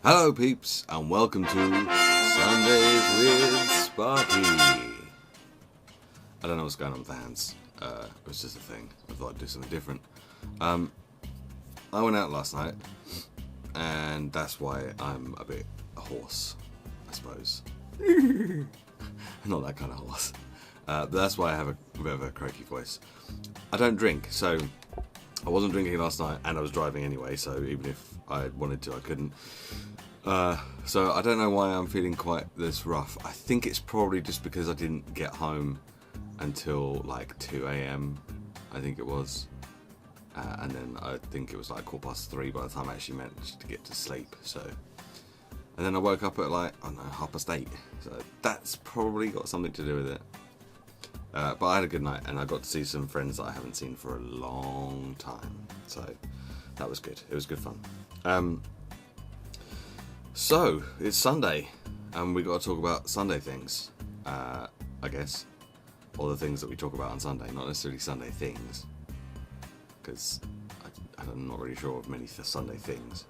Hello peeps and welcome to Sundays with Sparky. I don't know what's going on with the hands. It was just a thing. I thought I'd do something different. I went out last night and that's why I'm a bit hoarse, I suppose. Not that kind of horse. But that's why I have a bit of a croaky voice. I don't drink, so I wasn't drinking last night and I was driving anyway, so even if I wanted to, I couldn't. So I don't know why I'm feeling quite this rough. I think it's probably just because I didn't get home until like 2 a.m. I think it was. And then I think it was like 3:15 by the time I actually managed to get to sleep. So, and then I woke up at like, I don't know, 8:30. So that's probably got something to do with it. But I had a good night and I got to see some friends that I haven't seen for a long time. So that was good. It was good fun. So it's Sunday and we got to talk about Sunday things, I guess. Or the things that we talk about on Sunday, not necessarily Sunday things. Because I'm not really sure of many Sunday things.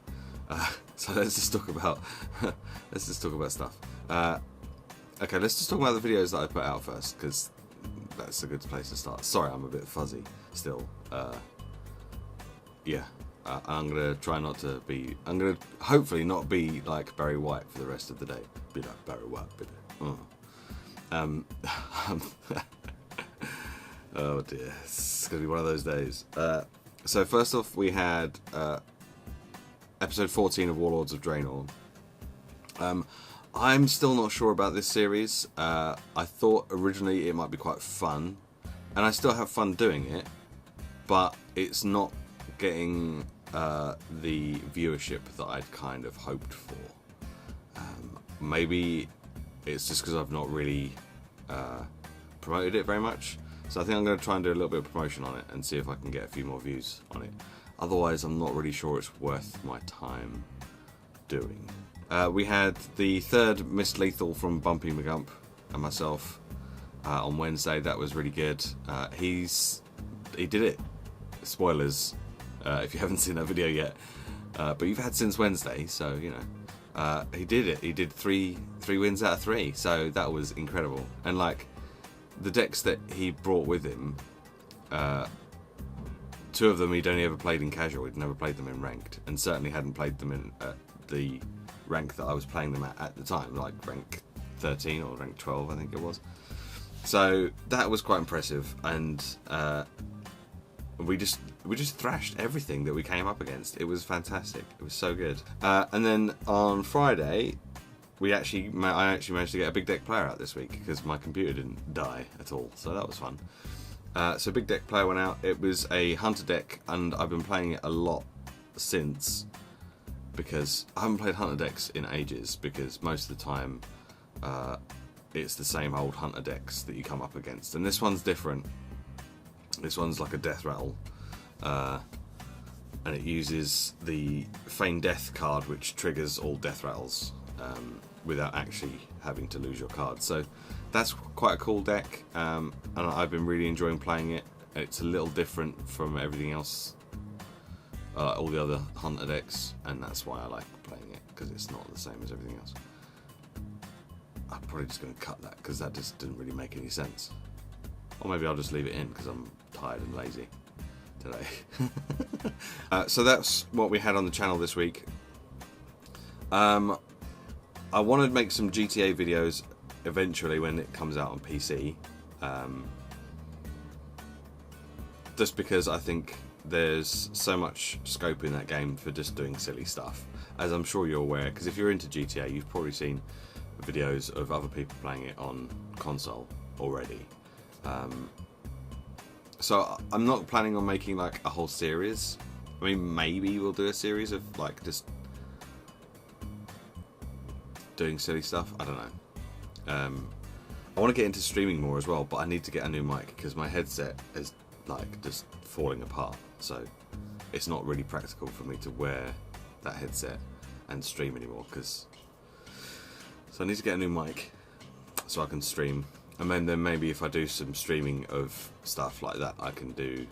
So let's just talk about stuff. Okay, let's just talk about the videos that I put out first, because that's a good place to start. Sorry, I'm a bit fuzzy still. Yeah, I'm gonna try not to be. I'm gonna hopefully not be like Barry White for the rest of the day. Be like Barry White, oh dear, it's gonna be one of those days. So first off, we had episode 14 of Warlords of Draenor. I'm still not sure about this series. I thought originally it might be quite fun, and I still have fun doing it, but it's not getting the viewership that I'd kind of hoped for. Maybe it's just because I've not really promoted it very much. So I think I'm going to try and do a little bit of promotion on it and see if I can get a few more views on it. Otherwise, I'm not really sure it's worth my time doing. We had the third Miss Lethal from Bumpy McGump and myself on Wednesday. That was really good. He did it. Spoilers if you haven't seen that video yet. But you've had since Wednesday, so you know. He did it. He did three wins out of 3. So that was incredible. And like the decks that he brought with him, 2 of them he'd only ever played in casual. He'd never played them in ranked, and certainly hadn't played them in the rank that I was playing them at the time, like rank 13 or rank 12, I think it was. So that was quite impressive, and we just thrashed everything that we came up against. It was fantastic. It was so good. And then on Friday, I actually managed to get a big deck player out this week because my computer didn't die at all, so that was fun. So big deck player went out. It was a hunter deck, and I've been playing it a lot since, because I haven't played hunter decks in ages, because most of the time it's the same old hunter decks that you come up against, and this one's different. This one's like a death rattle, and it uses the Feign Death card, which triggers all death rattles without actually having to lose your card. So that's quite a cool deck, and I've been really enjoying playing it. It's a little different from everything else, all the other hunter decks, and that's why I like playing it, because it's not the same as everything else. I'm probably just going to cut that because that just didn't really make any sense. Or maybe I'll just leave it in because I'm tired and lazy today. So that's what we had on the channel this week. I want to make some GTA videos eventually when it comes out on PC. Just because I think there's so much scope in that game for just doing silly stuff, as I'm sure you're aware, because if you're into GTA, you've probably seen videos of other people playing it on console already. So I'm not planning on making like a whole series. I mean, maybe we'll do a series of like just doing silly stuff. I don't know. I want to get into streaming more as well, but I need to get a new mic because my headset is like just falling apart. So it's not really practical for me to wear that headset and stream anymore. So I need to get a new mic so I can stream. And then maybe if I do some streaming of stuff like that, I can do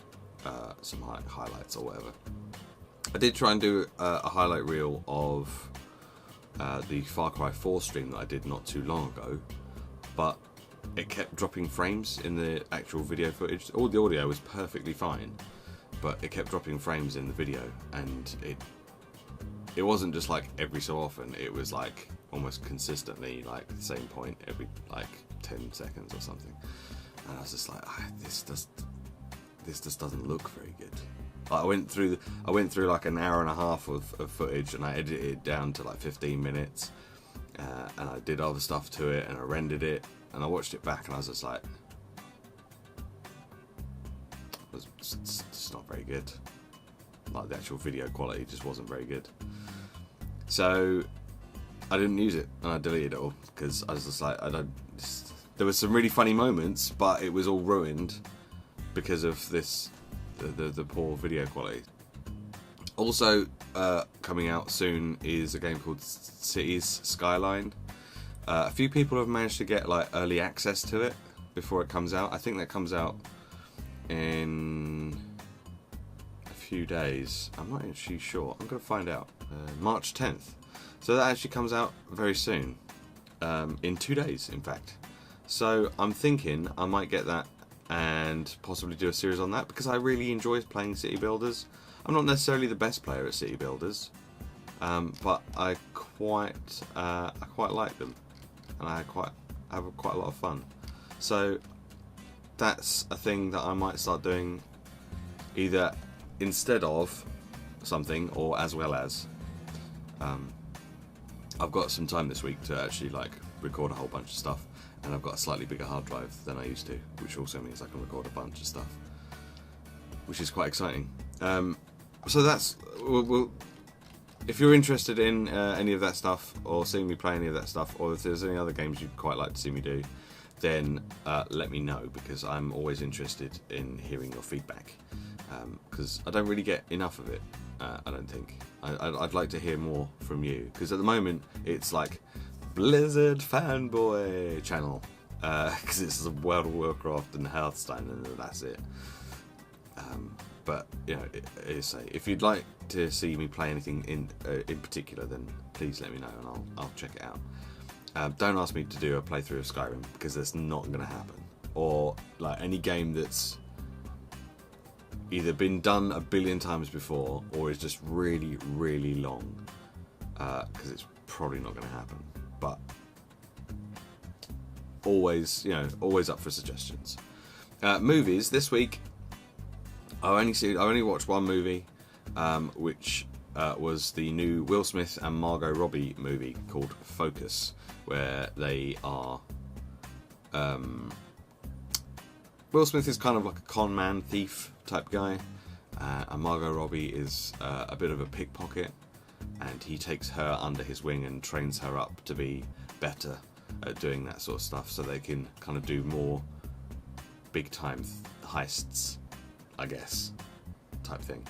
some highlights or whatever. I did try and do a highlight reel of the Far Cry 4 stream that I did not too long ago, but it kept dropping frames in the actual video footage. All the audio was perfectly fine, but it kept dropping frames in the video, and it wasn't just like every so often, it was like almost consistently like the same point every like 10 seconds or something. And I was just like, this just doesn't look very good. Like, I went through like an hour and a half of footage, and I edited it down to like 15 minutes, and I did other stuff to it, and I rendered it, and I watched it back, and I was just like, it's not very good. Like, the actual video quality just wasn't very good. So I didn't use it, and I deleted it all, because I was just like, there was some really funny moments, but it was all ruined because of this, the poor video quality. Also, coming out soon is a game called Cities Skyline. A few people have managed to get like early access to it before it comes out. I think that comes out in a few days. I'm not actually sure. I'm going to find out. March 10th. So that actually comes out very soon. In 2 days, in fact. So I'm thinking I might get that and possibly do a series on that, because I really enjoy playing city builders. I'm not necessarily the best player at city builders, but I quite like them, and I have quite a lot of fun. So that's a thing that I might start doing, either instead of something or as well as. I've got some time this week to actually like record a whole bunch of stuff, and I've got a slightly bigger hard drive than I used to, which also means I can record a bunch of stuff, which is quite exciting. So that's, if you're interested in any of that stuff, or seeing me play any of that stuff, or if there's any other games you'd quite like to see me do, then let me know, because I'm always interested in hearing your feedback, because I don't really get enough of it. I don't think. I'd like to hear more from you, because at the moment it's like Blizzard fanboy channel, because it's World of Warcraft and Hearthstone, and that's it. But you know, if you'd like to see me play anything in particular, then please let me know, and I'll check it out. Don't ask me to do a playthrough of Skyrim, because that's not going to happen, or like any game that's either been done a billion times before, or is just really, really long, because it's probably not going to happen. But always up for suggestions. Movies this week. I only watched one movie, which was the new Will Smith and Margot Robbie movie called Focus, where they are. Will Smith is kind of like a con man, thief type guy, and Margot Robbie is a bit of a pickpocket, and he takes her under his wing and trains her up to be better at doing that sort of stuff, so they can kind of do more big time heists, I guess, type thing.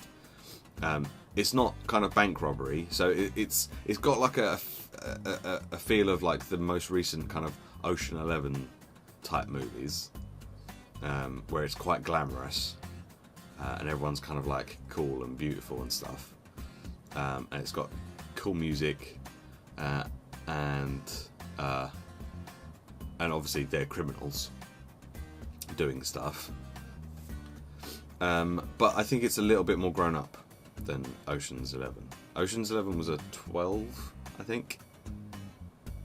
It's not kind of bank robbery, so it's got like a feel of like the most recent kind of Ocean 11 type movies, where it's quite glamorous, and everyone's kind of like cool and beautiful and stuff, and it's got cool music, and obviously they're criminals doing stuff, but I think it's a little bit more grown up than Ocean's 11. Ocean's 11 was a 12, I think,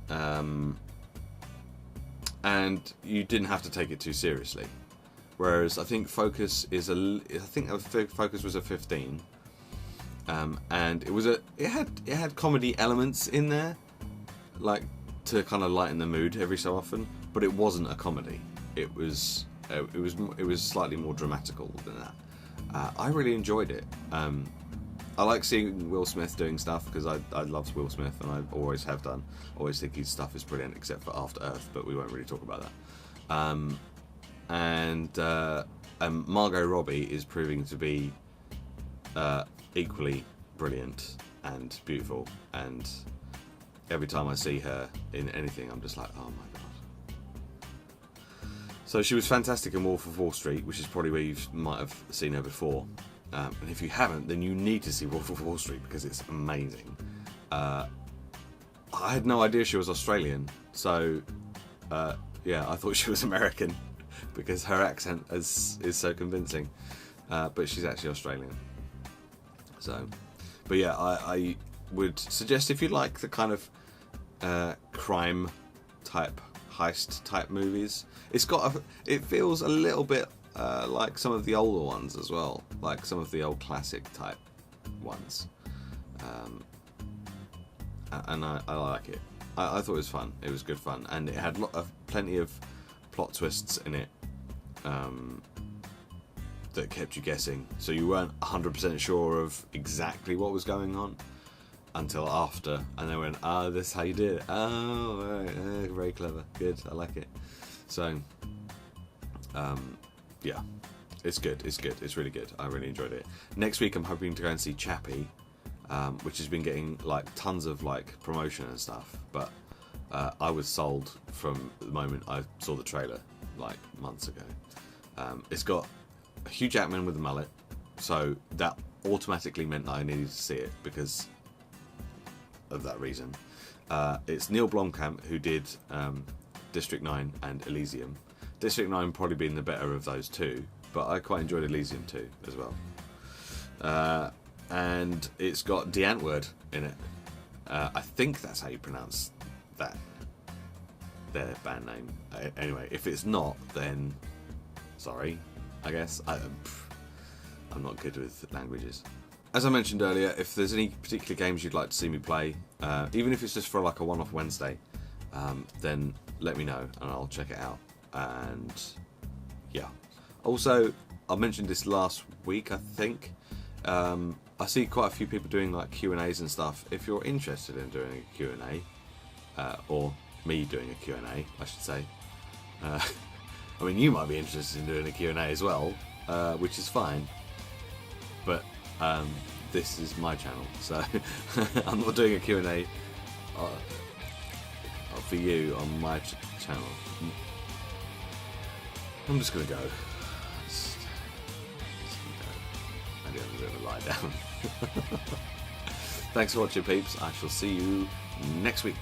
and you didn't have to take it too seriously. Whereas I think Focus was a 15, and it had comedy elements in there, like to kind of lighten the mood every so often, but it wasn't a comedy. It was slightly more dramatical than that. I really enjoyed it. I like seeing Will Smith doing stuff, because I love Will Smith, and I always have done. Always think his stuff is brilliant, except for After Earth, but we won't really talk about that. And Margot Robbie is proving to be equally brilliant and beautiful, and every time I see her in anything, I'm just like, oh my god. So she was fantastic in Wolf of Wall Street, which is probably where you might have seen her before. And if you haven't, then you need to see Wolf of Wall Street, because it's amazing. I had no idea she was Australian, so yeah, I thought she was American because her accent is so convincing, but she's actually Australian. So, but yeah, I would suggest if you like the kind of crime type, heist type movies, it feels a little bit like some of the older ones as well, like some of the old classic type ones, and I like it. I thought it was fun. It was good fun, and it had plenty of plot twists in it that kept you guessing, so you weren't 100% sure of exactly what was going on until after, and they went, this is how you did it. Oh, right, very clever, good, I like it. So yeah, it's good, it's really good. I really enjoyed it. Next week I'm hoping to go and see Chappie, which has been getting like tons of like promotion and stuff, but I was sold from the moment I saw the trailer like months ago. It's got Hugh Jackman with a mullet, so that automatically meant that I needed to see it because of that reason. It's Neil Blomkamp who did District 9 and Elysium. District 9 probably being the better of those two, but I quite enjoyed Elysium too as well. And it's got De Antwoord in it. I think that's how you pronounce that, their band name. Anyway, if it's not, then sorry, I guess. I'm not good with languages. As I mentioned earlier, if there's any particular games you'd like to see me play, even if it's just for like a one-off Wednesday, then let me know and I'll check it out. And yeah, also I mentioned this last week, I think. I see quite a few people doing like Q&As and stuff. If you're interested in doing a Q&A, or me doing a Q&A, I should say. I mean, you might be interested in doing a Q&A as well, which is fine. But this is my channel, so I'm not doing a Q&A for you on my channel. I'm just gonna go. Maybe I'm a bit of a lie down. Thanks for watching, peeps. I shall see you next week.